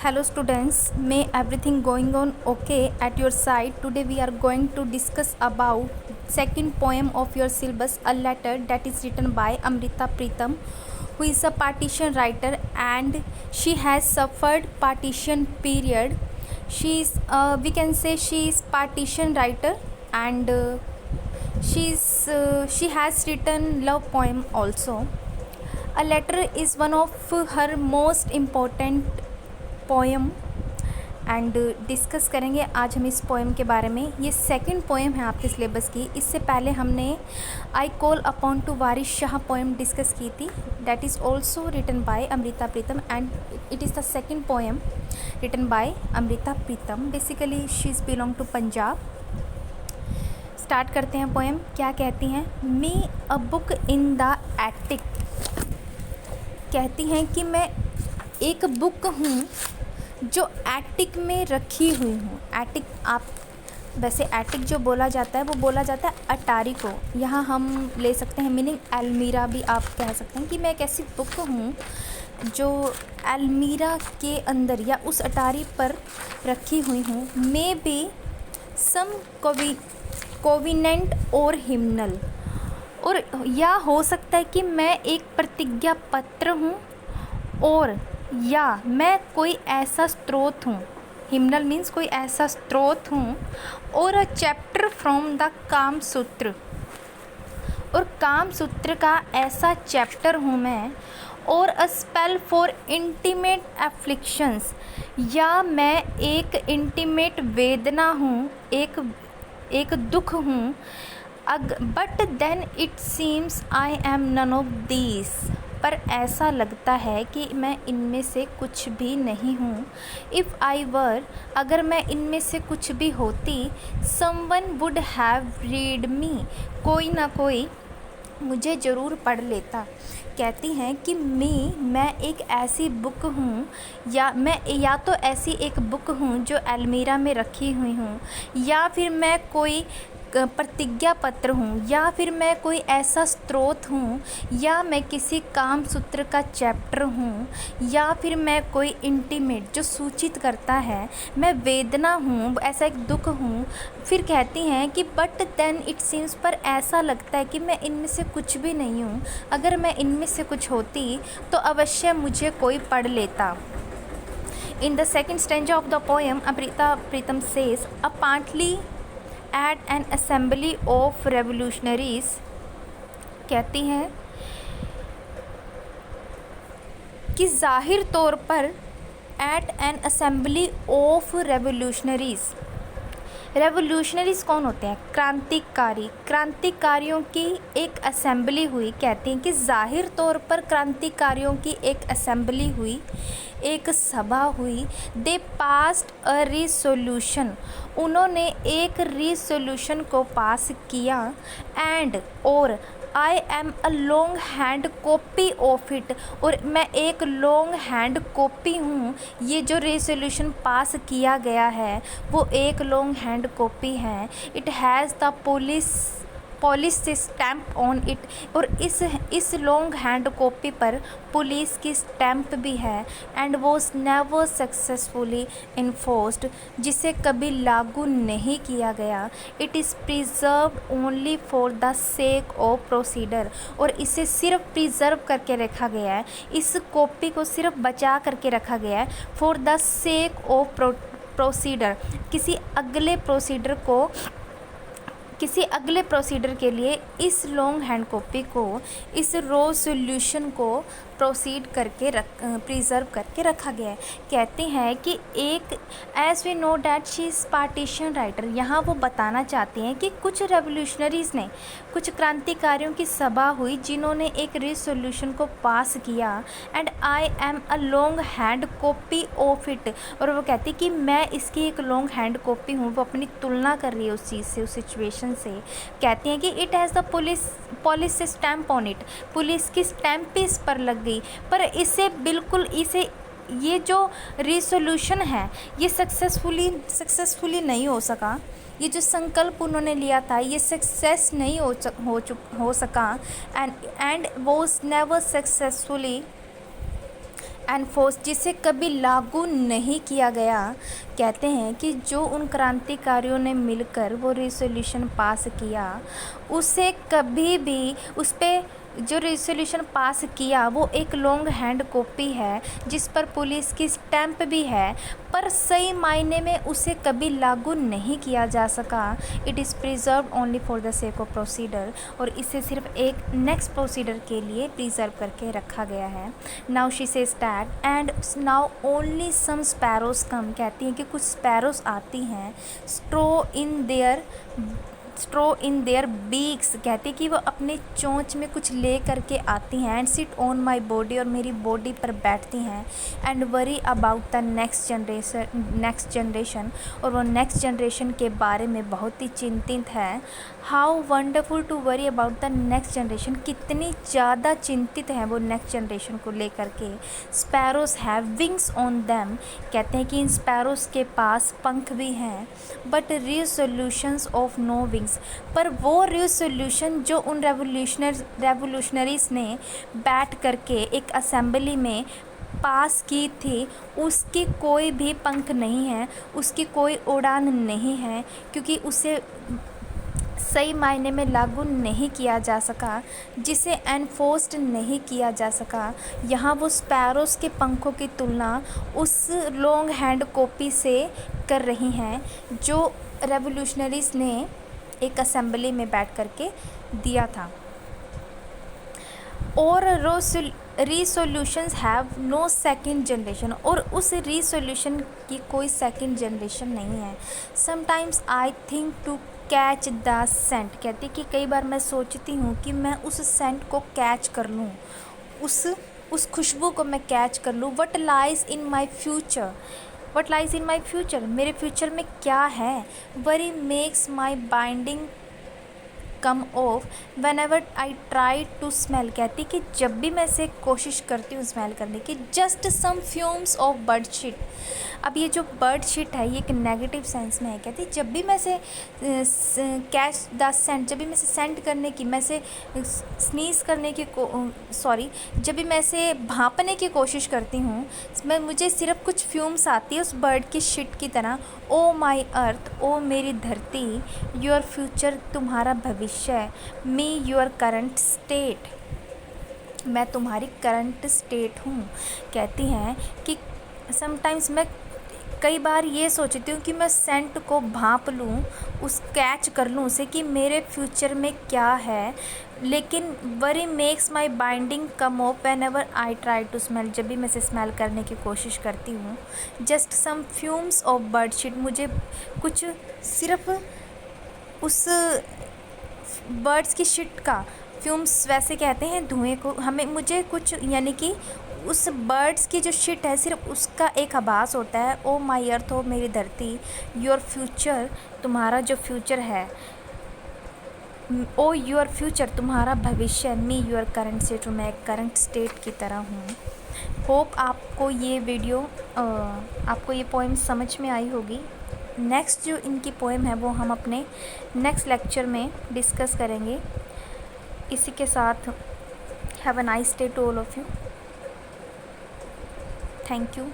Hello students, may everything going on okay at your side. Today we are going to discuss about second poem of your syllabus, a letter, that is written by Amrita Pritam, who is a partition writer and she has suffered partition period. She is we can say she is partition writer and she has written love poem also. A letter is one of her most important poem and discuss करेंगे आज हम इस poem के बारे में। ये second poem है आपके सिलेबस की। इससे पहले हमने I call upon to Waris Shah poem discuss की थी, that is also written by Amrita Pritam and it is the second poem written by Amrita Pritam. Basically she is belong to Punjab. Start करते हैं पोएम। क्या कहती हैं? Me a book in the attic. कहती हैं कि मैं एक बुक हूँ जो एटिक में रखी हुई हूँ। एटिक, आप वैसे एटिक जो बोला जाता है वो बोला जाता है अटारी को। यहाँ हम ले सकते हैं मीनिंग अलमीरा भी आप कह सकते हैं कि मैं एक ऐसी बुक हूँ जो अलमीरा के अंदर या उस अटारी पर रखी हुई हूँ। मे बी सम कोविनेंट और हिम्नल, और या हो सकता है कि मैं एक प्रतिज्ञा पत्र हूँ, और या मैं कोई ऐसा स्रोत हूँ। हिम्नल मीन्स कोई ऐसा स्रोत हूँ। और अ चैप्टर फ्रॉम द काम सूत्र, और काम सूत्र का ऐसा चैप्टर हूँ मैं। और a spell for intimate afflictions, या मैं एक इंटीमेट वेदना हूँ, एक दुख हूँ। But then it seems I am none of these, पर ऐसा लगता है कि मैं इनमें से कुछ भी नहीं हूँ। इफ़ आई वर, अगर मैं इनमें से कुछ भी होती, समवन वुड हैव रीड मी, कोई ना कोई मुझे ज़रूर पढ़ लेता। कहती हैं कि मैं एक ऐसी बुक हूँ, या तो ऐसी एक बुक हूँ जो अलमीरा में रखी हुई हूँ, या फिर मैं कोई प्रतिज्ञा पत्र हूँ, या फिर मैं कोई ऐसा स्रोत हूँ, या मैं किसी काम सूत्र का चैप्टर हूँ, या फिर मैं कोई इंटीमेट जो सूचित करता है, मैं वेदना हूँ, ऐसा एक दुख हूँ। फिर कहती हैं कि बट देन इट सीम्स, पर ऐसा लगता है कि मैं इनमें से कुछ भी नहीं हूँ। अगर मैं इनमें से कुछ होती तो अवश्य मुझे कोई पढ़ लेता। In the second stanza of the poem, Amrita Pritam says, apparently at an assembly of revolutionaries, कहती हैं कि जाहिर तौर पर at an assembly of revolutionaries, रेवोल्यूशनरीज़ कौन होते हैं? क्रांतिकारियों की एक असेंबली हुई। कहती हैं कि ज़ाहिर तौर पर क्रांतिकारियों की एक असेंबली हुई, एक सभा हुई। दे पास्ड अ रिसोल्यूशन, उन्होंने एक रिसोल्यूशन को पास किया। एंड, और I am a long hand copy of it, और मैं एक लॉन्ग हैंड कॉपी हूँ। ये जो रेजोल्यूशन पास किया गया है वो एक लॉन्ग हैंड कॉपी है। It has the police stamp on it, और इस लॉन्ग हैंड कॉपी पर पुलिस की स्टैम्प भी है। And was never successfully enforced, जिसे कभी लागू नहीं किया गया। It is preserved only for the sake of procedure, और इसे सिर्फ प्रिजर्व करके रखा गया है, इस कॉपी को सिर्फ बचा करके रखा गया है। For the sake of procedure, किसी अगले प्रोसीडर के लिए इस लॉन्ग हैंड कॉपी को, इस रेजोल्यूशन को प्रिजर्व करके रखा गया है। कहते हैं कि एक as we know that she is partition writer, यहाँ वो बताना चाहते हैं कि कुछ रेवोल्यूशनरीज़ ने, कुछ क्रांतिकारियों की सभा हुई जिन्होंने एक रेजोल्यूशन को पास किया। And I am a long hand copy of it, और वो कहती कि मैं इसकी एक लॉन्ग हैंड कॉपी हूँ। वो अपनी तुलना कर रही है उस चीज़ से, उस सिचुएशन से। कहती हैं कि it has the police stamp on it, police की स्टैम्प इस पर लग गई। पर इसे ये जो रिसोल्यूशन है ये सक्सेसफुली नहीं हो सका। ये जो संकल्प उन्होंने लिया था ये सक्सेस नहीं हो सका। And was never successfully enforce, जिसे कभी लागू नहीं किया गया। कहते हैं कि जो उन क्रांतिकारियों ने मिलकर वो रेजोल्यूशन पास किया, उसे कभी भी उस पे जो रेजोल्यूशन पास किया वो एक लॉन्ग हैंड कॉपी है जिस पर पुलिस की स्टैंप भी है, पर सही मायने में उसे कभी लागू नहीं किया जा सका। It is preserve only for the sake of procedure, और इसे सिर्फ एक नेक्स्ट प्रोसीडर के लिए प्रिजर्व करके रखा गया है। Now she says that and now only some sparrows come, कहती हैं कि कुछ स्पैरोज आती हैं, स्ट्रो इन देयर बीक्स, कहती कि वो अपने चोंच में कुछ ले करके आती हैं, and sit on my body, और मेरी बॉडी पर बैठती हैं, and worry about the next generation, और वो नेक्स्ट जनरेशन के बारे में बहुत ही चिंतित है। How wonderful to worry about the next generation, कितनी ज़्यादा चिंतित हैं वो नेक्स्ट जनरेशन को लेकर के। Sparrows have wings on them, कहते हैं कि इन स्पैरोज के पास पंख भी हैं, but resolutions of no wings, पर वो रिजोल्यूशन जो उन रेवोल्यूशनरीज ने बैठ करके एक असेंबली में पास की थी, उसकी कोई भी पंख नहीं है, उसकी कोई उड़ान नहीं है, क्योंकि उसे सही मायने में लागू नहीं किया जा सका, जिसे एनफोर्स्ड नहीं किया जा सका। यहाँ वो स्पैरोज के पंखों की तुलना उस लॉन्ग हैंड कॉपी से कर रही हैं जो रेवोल्यूशनरीज ने एक असेंबली में बैठ करके दिया था। और resolutions have no second generation, और उस रिसोल्यूशन की कोई सेकंड जनरेशन नहीं है। Sometimes I think to catch the scent, कहती कि कई बार मैं सोचती हूँ कि मैं उस सेंट को कैच कर लूँ, उस खुशबू को मैं कैच कर लूँ। What lies in my future, मेरे फ्यूचर में क्या है। Worry makes my binding come off whenever I try to smell, कहती कि जब भी मैं इसे कोशिश करती हूँ स्मेल करने की, just some fumes of bird sheet. अब ये जो बर्ड शीट है ये एक नेगेटिव सेंस में है, कहती जब भी मैं इसे कैच द सेंट, जब भी मैं इसे सेंट करने की, मैं इसे स्नीज करने की जब भी मैं इसे भांपने की कोशिश करती हूँ, मुझे सिर्फ कुछ फ्यूम्स आती है उस बर्ड की शिट की तरह। ओ माई अर्थ, ओ मेरी धरती, योर फ्यूचर, तुम्हारा भविष्य, मी योर करंट स्टेट, मैं तुम्हारी करंट स्टेट हूँ। कहती हैं कि समटाइम्स मैं कई बार ये सोचती हूँ कि मैं सेंट को भांप लूँ, कैच कर लूँ उसे कि मेरे फ्यूचर में क्या है, लेकिन worry makes my binding come off whenever I try to smell, जब भी मैं इसे स्मेल करने की कोशिश करती हूँ। Just some fumes of bird sheet, मुझे कुछ सिर्फ उस बर्ड्स की शिट का, फ्यूम्स वैसे कहते हैं धुएं को, मुझे कुछ यानी कि उस बर्ड्स की जो शिट है सिर्फ उसका एक आभास होता है। ओ माई अर्थ, ओ मेरी धरती, योर फ्यूचर, तुम्हारा जो फ्यूचर है, ओ योर फ्यूचर, तुम्हारा भविष्य, मी योर करंट स्टेट, मैं एक करंट स्टेट की तरह हूँ। होप आपको ये वीडियो आपको ये पोएम समझ में आई होगी। नेक्स्ट जो इनकी पोएम है वो हम अपने नेक्स्ट लेक्चर में डिस्कस करेंगे। इसी के साथ have a nice day to all of you. Thank you.